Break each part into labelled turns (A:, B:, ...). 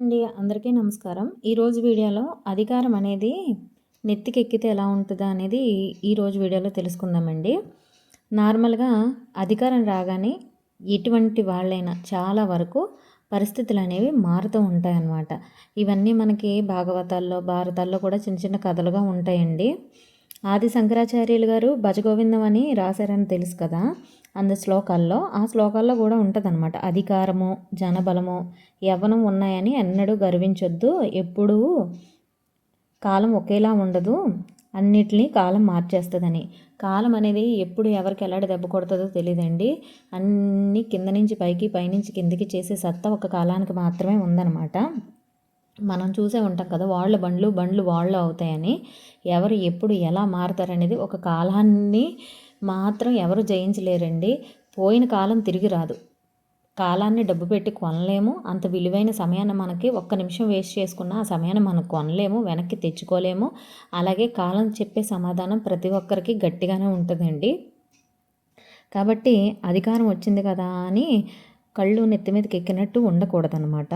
A: అందరికీ నమస్కారం. ఈరోజు వీడియోలో అధికారం అనేది నెత్తికెక్కితే ఎలా ఉంటుందా అనేది ఈరోజు వీడియోలో తెలుసుకుందామండి. నార్మల్గా అధికారం రాగానే ఎటువంటి వాళ్ళైనా చాలా వరకు పరిస్థితులు అనేవి మారుతూ ఉంటాయన్నమాట. ఇవన్నీ మనకి భాగవతాల్లో, భారతాల్లో కూడా చిన్న చిన్న కథలుగా ఉంటాయండి. ఆది శంకరాచార్యులు గారు భజగోవిందం అని రాశారని తెలుసు కదా. ఆ శ్లోకాల్లో కూడా ఉంటుందన్నమాట. అధికారము, జనబలము, యవ్వనం ఉన్నాయని ఎన్నడూ గర్వించొద్దు. ఎప్పుడూ కాలం ఒకేలా ఉండదు, అన్నిటినీ కాలం మార్చేస్తుందని. కాలం అనేది ఎప్పుడు ఎవరికి ఎలాంటి దెబ్బ కొడుతుందో తెలియదండి. అన్నీ కింద నుంచి పైకి, పైనుంచి కిందికి చేసే సత్తా ఒక కాలానికి మాత్రమే ఉందన్నమాట. మనం చూసే ఉంటాం కదా, వాళ్ళ బండ్లు వాళ్ళు అవుతాయని. ఎవరు ఎప్పుడు ఎలా మారుతారనేది ఒక కాలాన్ని మాత్రం ఎవరు జయించలేరండి. పోయిన కాలం తిరిగి రాదు. కాలాన్ని డబ్బు పెట్టి కొనలేము. అంత విలువైన సమయాన్ని మనకి ఒక్క నిమిషం వేస్ట్ చేసుకున్న ఆ సమయాన్ని మనం కొనలేము, వెనక్కి తెచ్చుకోలేము. అలాగే కాలం చెప్పే సమాధానం ప్రతి ఒక్కరికి గట్టిగానే ఉంటుందండి. కాబట్టి అధికారం వచ్చింది కదా అని కళ్ళు నెత్తి మీదకి ఎక్కినట్టు ఉండకూడదనమాట.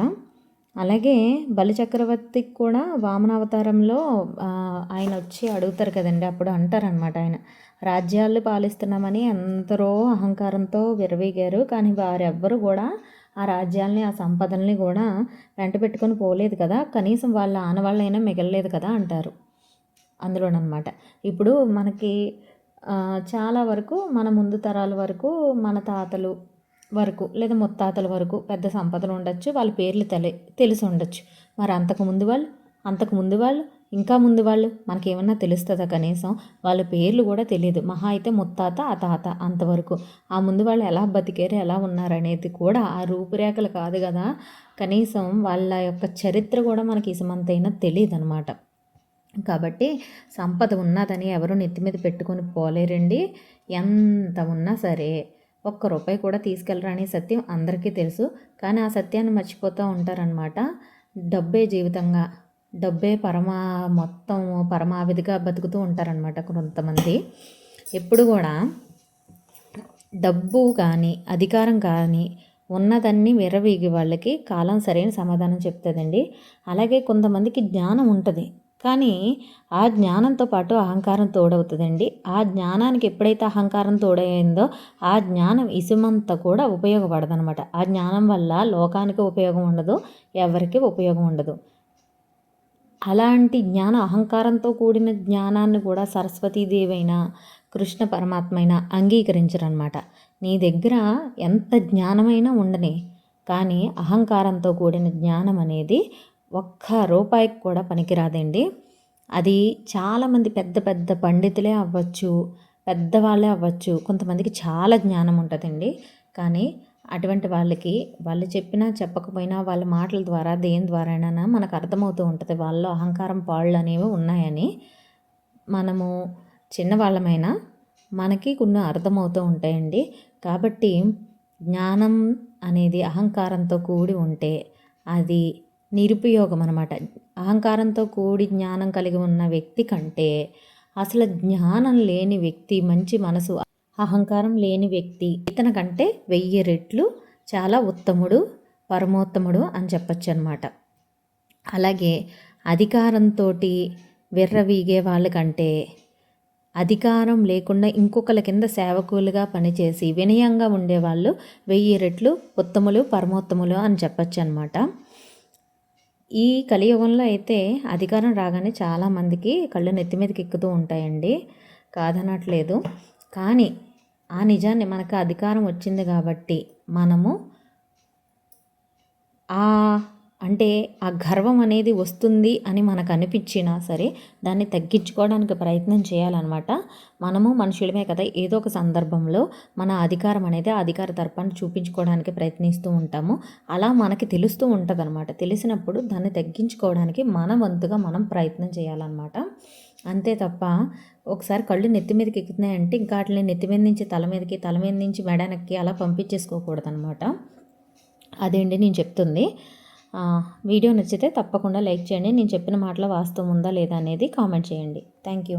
A: అలాగే బలిచక్రవర్తికి కూడా వామనావతారంలో ఆయన వచ్చి అడుగుతారు కదండి. అప్పుడు అంటారనమాట, ఆయన రాజ్యాలు పాలిస్తున్నామని ఎందరో అహంకారంతో విర్రవీగారు, కానీ వారెవ్వరు కూడా ఆ రాజ్యాల్ని, ఆ సంపదల్ని కూడా వెంట పెట్టుకొని పోలేదు కదా, కనీసం వాళ్ళ ఆనవాళ్ళైనా మిగలలేదు కదా అంటారు అందులోనమాట. ఇప్పుడు మనకి చాలా వరకు మన ముందు తరాల వరకు, మన తాతలు వరకు లేదా ముత్తాతల వరకు పెద్ద సంపదలు ఉండొచ్చు, వాళ్ళ పేర్లు తెలిసి ఉండొచ్చు. మరి అంతకు ముందు వాళ్ళు ఇంకా ముందు వాళ్ళు మనకేమన్నా తెలుస్తుందా? కనీసం వాళ్ళ పేర్లు కూడా తెలియదు. మహా అయితే ముత్తాత, ఆ తాత, అంతవరకు. ఆ ముందు వాళ్ళు ఎలా బతికారు, ఎలా ఉన్నారనేది కూడా ఆ రూపురేఖలు కాదు కదా, కనీసం వాళ్ళ యొక్క చరిత్ర కూడా మనకి ఇసమంతైనా తెలియదు అనమాట. కాబట్టి సంపద ఉన్నదని ఎవరు నెత్తి మీద పెట్టుకొని పోలేరండి. ఎంత ఉన్నా సరే ఒక్క రూపాయి కూడా తీసుకెళ్ళరనే సత్యం అందరికీ తెలుసు. కానీ ఆ సత్యాన్ని మర్చిపోతూ ఉంటారనమాట. డబ్బే జీవితంగా, డబ్బే పరమావధిగా బతుకుతూ ఉంటారనమాట కొంతమంది. ఎప్పుడు కూడా డబ్బు కానీ, అధికారం కానీ ఉన్నదన్నీ విర్రవీగి వాళ్ళకి కాలం సరైన సమాధానం చెప్తుందండి. అలాగే కొంతమందికి జ్ఞానం ఉంటుంది, కానీ ఆ జ్ఞానంతో పాటు అహంకారం తోడవుతుందండి. ఆ జ్ఞానానికి ఎప్పుడైతే అహంకారం తోడైందో ఆ జ్ఞానం ఇసుమంతా కూడా ఉపయోగపడదనమాట. ఆ జ్ఞానం వల్ల లోకానికి ఉపయోగం ఉండదు, ఎవరికి ఉపయోగం ఉండదు. అలాంటి అహంకారంతో కూడిన జ్ఞానాన్ని కూడా సరస్వతీదేవి అయినా, కృష్ణ పరమాత్మ అయినా అంగీకరించరనమాట. నీ దగ్గర ఎంత జ్ఞానమైనా ఉండని, కానీ అహంకారంతో కూడిన జ్ఞానం అనేది ఒక్క రూపాయికి కూడా పనికిరాదండి. అది చాలామంది పెద్ద పెద్ద పండితులే అవ్వచ్చు, పెద్దవాళ్ళే అవ్వచ్చు, కొంతమందికి చాలా జ్ఞానం ఉంటుందండి. కానీ అటువంటి వాళ్ళకి వాళ్ళు చెప్పినా చెప్పకపోయినా వాళ్ళ మాటల ద్వారా దేని ద్వారానైనా మనకు అర్థమవుతూ ఉంటుంది వాళ్ళలో అహంకారం పాళ్ళు అనేవి ఉన్నాయని. మనము చిన్నవాళ్ళమైనా మనకి కొన్ని అర్థమవుతూ ఉంటాయండి. కాబట్టి జ్ఞానం అనేది అహంకారంతో కూడి ఉంటే అది నిరుపయోగం అనమాట. అహంకారంతో కూడి జ్ఞానం కలిగి ఉన్న వ్యక్తి కంటే అసలు జ్ఞానం లేని వ్యక్తి, మంచి మనసు, అహంకారం లేని వ్యక్తి ఇతని కంటే 1000 రెట్లు చాలా ఉత్తముడు, పరమోత్తముడు అని చెప్పచ్చు అనమాట. అలాగే అధికారంతో విర్రవీగే వాళ్ళకంటే అధికారం లేకుండా ఇంకొకరి కింద సేవకులుగా పనిచేసి వినయంగా ఉండేవాళ్ళు 1000 రెట్లు ఉత్తములు, పరమోత్తములు అని చెప్పచ్చు అనమాట. ఈ కలియుగంలో అయితే అధికారం రాగానే చాలామందికి కళ్ళు నెత్తి మీదకి ఎక్కుతూ ఉంటాయండి, కాదనట్లేదు. కానీ ఆ నిజాన్ని, మనకు అధికారం వచ్చింది కాబట్టి మనము ఆ గర్వం అనేది వస్తుంది అని మనకు అనిపించినా సరే దాన్ని తగ్గించుకోవడానికి ప్రయత్నం చేయాలన్నమాట. మనము మనుషులమే కదా, ఏదో ఒక సందర్భంలో మన అధికారం అనేది అధికార దర్పాన్ని చూపించుకోవడానికి ప్రయత్నిస్తూ ఉంటాము. అలా మనకి తెలుస్తూ ఉంటుంది అనమాట. తెలిసినప్పుడు దాన్ని తగ్గించుకోవడానికి మన వంతుగా మనం ప్రయత్నం చేయాలన్నమాట. అంతే తప్ప ఒకసారి కళ్ళు నెత్తి మీదకి ఎక్కుతున్నాయంటే ఇంకా వాటిని నెత్తి మీద నుంచి తల మీదకి, తల మీద నుంచి మెడనెక్కి అలా పంపించేసుకోకూడదు అనమాట. అదేంటి నేను చెప్తుంది. వీడియో నచ్చితే తప్పకుండా లైక్ చేయండి. నేను చెప్పిన మాటలో వాస్తవం ఉందా లేదా అనేది కామెంట్ చేయండి. Thank you.